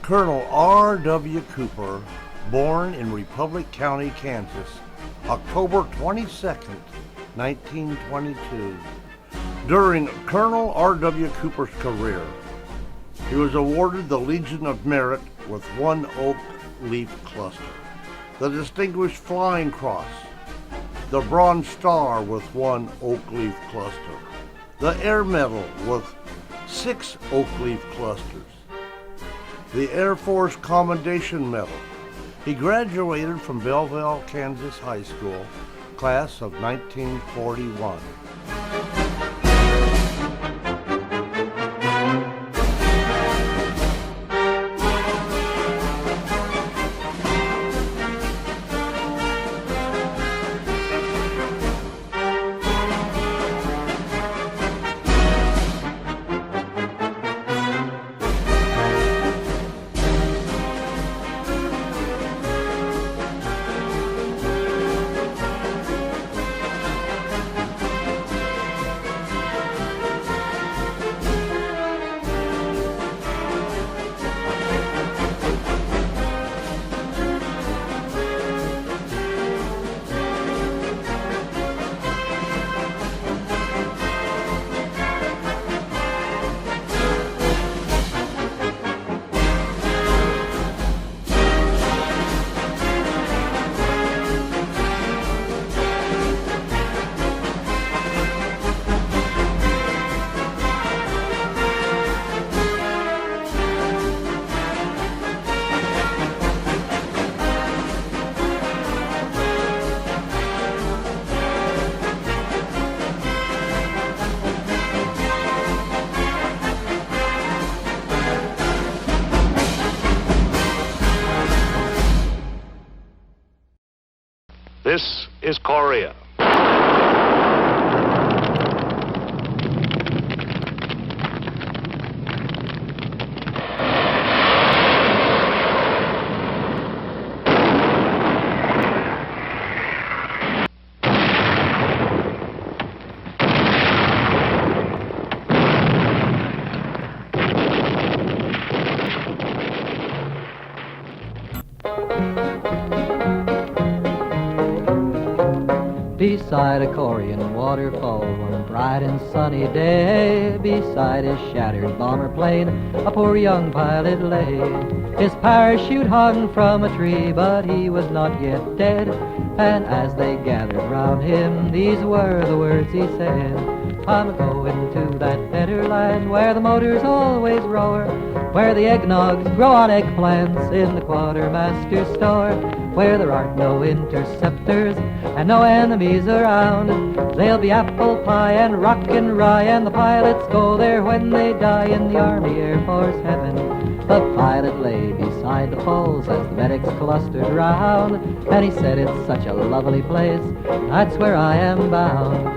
Colonel R.W. Cooper, born in Republic County, Kansas, October 22nd, 1922. During Colonel R.W. Cooper's career, he was awarded the Legion of Merit with one oak leaf cluster, the Distinguished Flying Cross, the Bronze Star with one oak leaf cluster, the Air Medal with 6 oak leaf clusters, the Air Force Commendation Medal. He graduated from Belleville, Kansas High School, class of 1941. This is Korea. Beside a Korean waterfall, one bright and sunny day, beside his shattered bomber plane, a poor young pilot lay. His parachute hung from a tree, but he was not yet dead. And as they gathered round him, these were the words he said: I'm going to that better land where the motors always roar, where the eggnogs grow on eggplants in the quartermaster's store, where there aren't no interceptors and no enemies around. There'll be apple pie and rockin' rye, and the pilots go there when they die in the Army Air Force heaven. The pilot lay beside the falls as the medics clustered round, and he said, it's such a lovely place, that's where I am bound.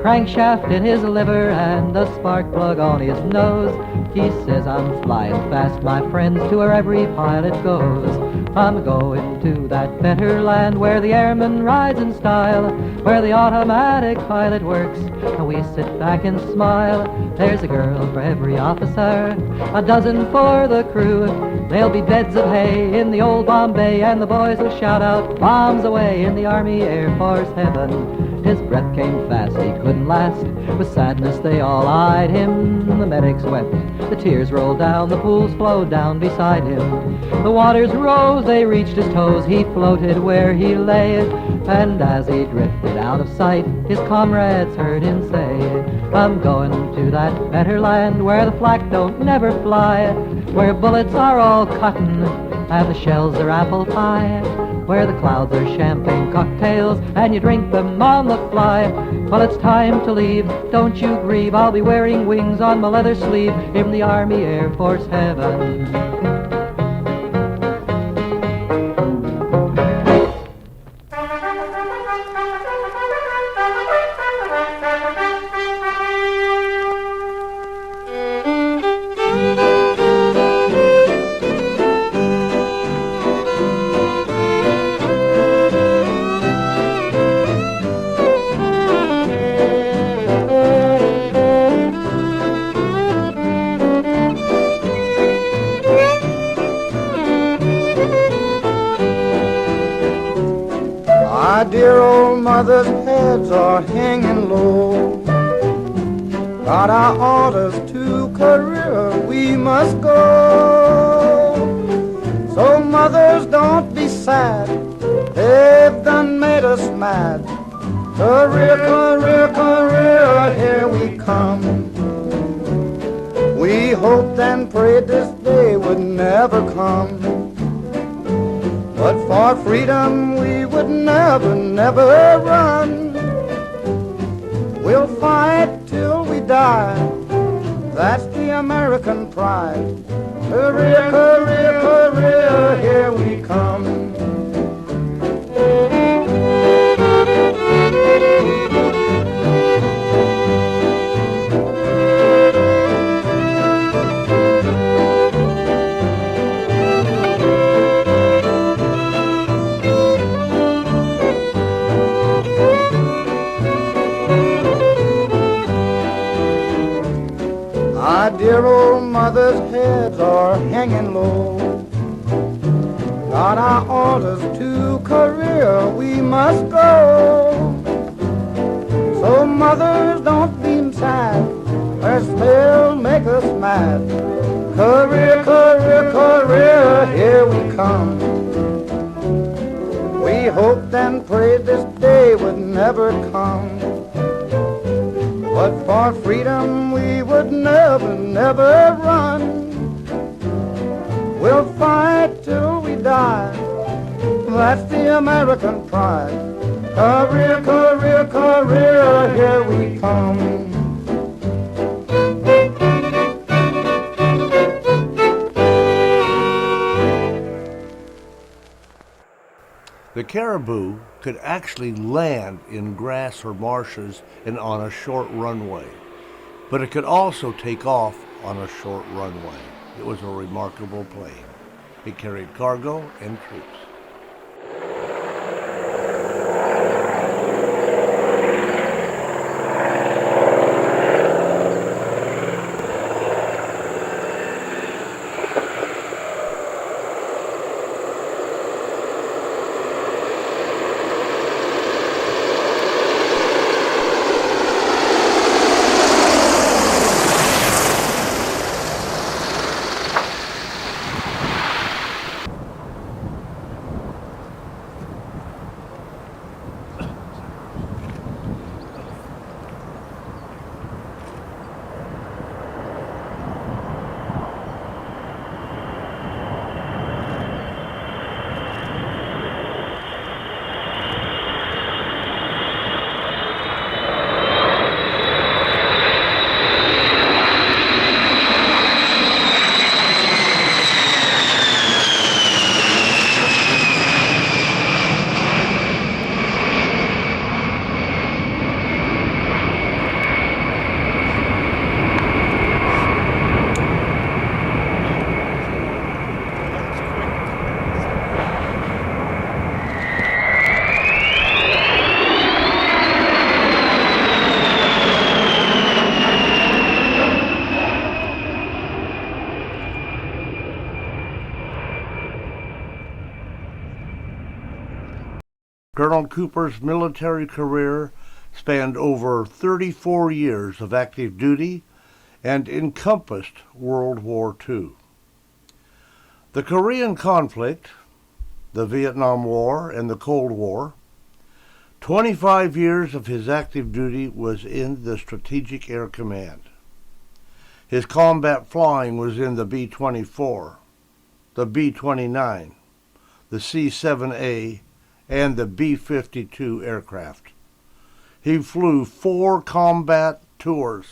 Crankshaft in his liver and a spark plug on his nose, he says, I'm flying fast, my friends, to where every pilot goes. I'm going to that better land where the airman rides in style, where the automatic pilot works and we sit back and smile. There's a girl for every officer, a dozen for the crew. There'll be beds of hay in the old Bombay, and the boys will shout out, bombs away in the Army Air Force heaven. His breath came fast, he couldn't last. With sadness they all eyed him. The medics wept, the tears rolled down, the pools flowed down beside him. The waters rose, they reached his toes, he floated where he lay. And as he drifted out of sight, his comrades heard him say, I'm going to that better land where the flak don't never fly, where bullets are all cotton and the shells are apple pie, where the clouds are champagne cocktails and you drink them on the fly. Well, it's time to leave, don't you grieve, I'll be wearing wings on my leather sleeve in the Army Air Force heaven. mothers' heads are hanging low. Got our orders to Korea, we must go. So mothers, don't be sad, they've done made us mad. Korea, Korea, Korea, here we come. We hoped and prayed this day would never come. But for freedom we would never, never run. We'll fight till we die, that's the American pride. Korea, Korea, Korea, here we come. My dear old mother's heads are hanging low. Got our orders to Korea, we must go. So mothers, don't be sad, or they'll make us mad. Korea, Korea, Korea, here we come. We hoped and prayed this day would never come. But for freedom we would never, never run. We'll fight till we die, that's the American pride. Korea, Korea, Korea, here we come. The caribou could actually land in grass or marshes and on a short runway, but it could also take off on a short runway. It was a remarkable plane. It carried cargo and troops. Colonel Cooper's military career spanned over 34 years of active duty and encompassed World War II. The Korean conflict, the Vietnam War, and the Cold War, 25 years of his active duty was in the Strategic Air Command. His combat flying was in the B-24, the B-29, the C-7A, and the B-52 aircraft. He flew 4 combat tours,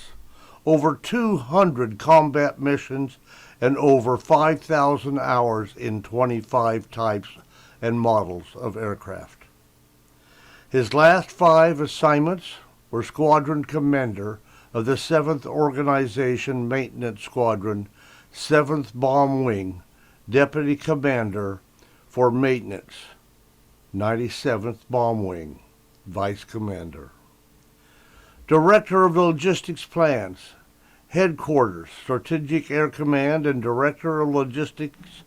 over 200 combat missions, and over 5,000 hours in 25 types and models of aircraft. His last 5 assignments were Squadron Commander of the 7th Organization Maintenance Squadron, 7th Bomb Wing, Deputy Commander for Maintenance, 97th Bomb Wing, Vice Commander. Director of Logistics Plans, Headquarters, Strategic Air Command, and Director of Logistics,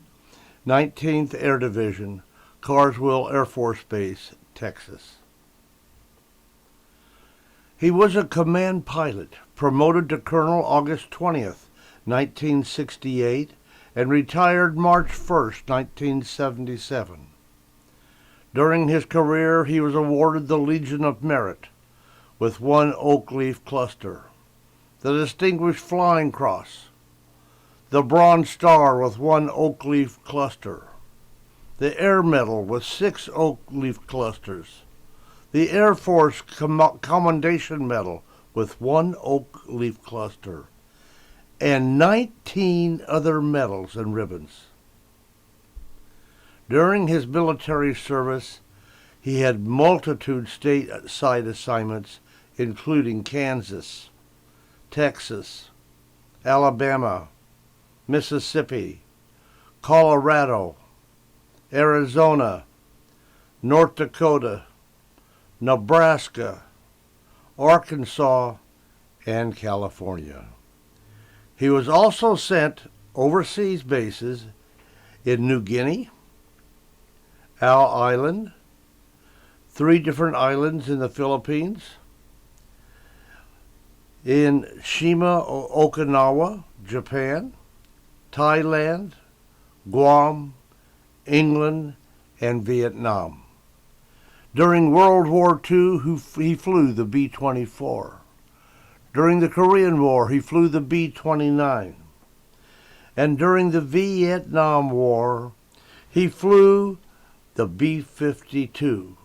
19th Air Division, Carswell Air Force Base, Texas. He was a command pilot, promoted to Colonel August 20th, 1968, and retired March 1st, 1977. During his career, he was awarded the Legion of Merit with 1 Oak Leaf Cluster, the Distinguished Flying Cross, the Bronze Star with 1 Oak Leaf Cluster, the Air Medal with 6 Oak Leaf Clusters, the Air Force Commendation Medal with 1 Oak Leaf Cluster, and 19 other medals and ribbons. During his military service, he had multitude stateside assignments, including Kansas, Texas, Alabama, Mississippi, Colorado, Arizona, North Dakota, Nebraska, Arkansas, and California. He was also sent overseas bases in New Guinea, Owl Island, 3 different islands in the Philippines, in Shima, Okinawa, Japan, Thailand, Guam, England, and Vietnam. During World War II, he flew the B-24. During the Korean War, he flew the B-29. And during the Vietnam War, he flew the B-52.